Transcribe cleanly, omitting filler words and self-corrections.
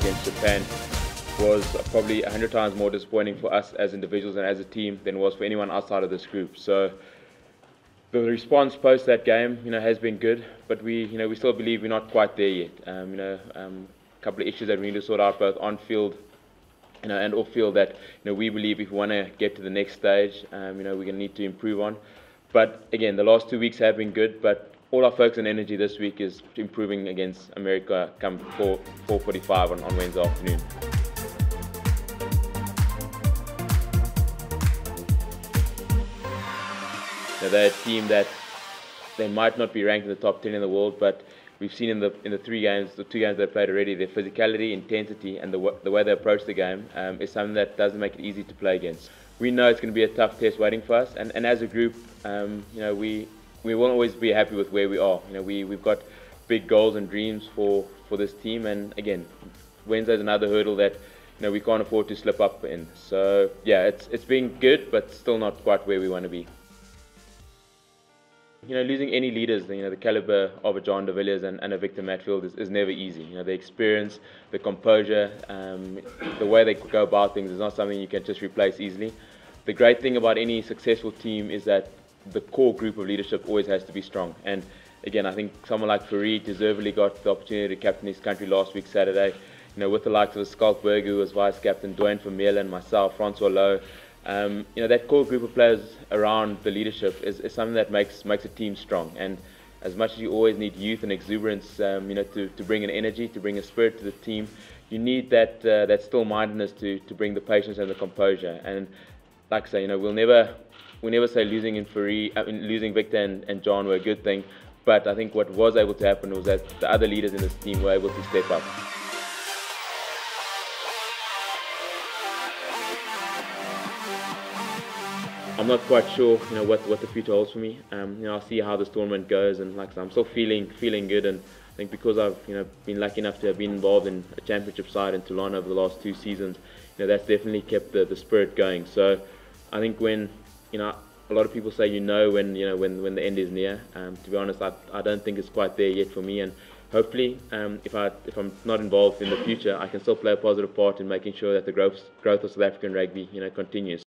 against Japan was probably 100 times more disappointing for us as individuals and as a team than it was for anyone outside of this group. So the response post that game, has been good, but we still believe we're not quite there yet. A couple of issues that we need to sort out both on field, and off field that we believe if we want to get to the next stage, we're going to need to improve on. But again, the last 2 weeks have been good, but all our focus and energy this week is improving against America come 4:45 on Wednesday afternoon. They're a team that they might not be ranked in the top 10 in the world, but we've seen in the two games they've played already, their physicality, intensity, and the way they approach the game is something that doesn't make it easy to play against. We know it's going to be a tough test waiting for us, and as a group, we won't always be happy with where we are. We've got big goals and dreams for this team, and again, Wednesday's another hurdle that we can't afford to slip up in. So yeah, it's been good, but still not quite where we want to be. Losing any leaders, the caliber of a John de Villiers and a Victor Matfield is never easy. The experience, the composure, the way they go about things is not something you can just replace easily. The great thing about any successful team is that the core group of leadership always has to be strong. And again, I think someone like Farid deservedly got the opportunity to captain his country last week Saturday. With the likes of Skalkberg, who was vice captain, Dwayne Vermeulen, myself, Francois Lowe. That core group of players around the leadership is something that makes a team strong. And as much as you always need youth and exuberance, to bring an energy, to bring a spirit to the team, you need that still-mindedness to bring the patience and the composure. And like I say, we'll never say losing losing Victor and John were a good thing. But I think what was able to happen was that the other leaders in this team were able to step up. I'm not quite sure, what the future holds for me. I'll see how this tournament goes, and like I said, I'm still feeling good. And I think because I've, been lucky enough to have been involved in a championship side in Toulon over the last 2 seasons, that's definitely kept the spirit going. So I think when, a lot of people say when the end is near. To be honest, I don't think it's quite there yet for me. And hopefully, if I'm not involved in the future, I can still play a positive part in making sure that the growth of South African rugby, continues.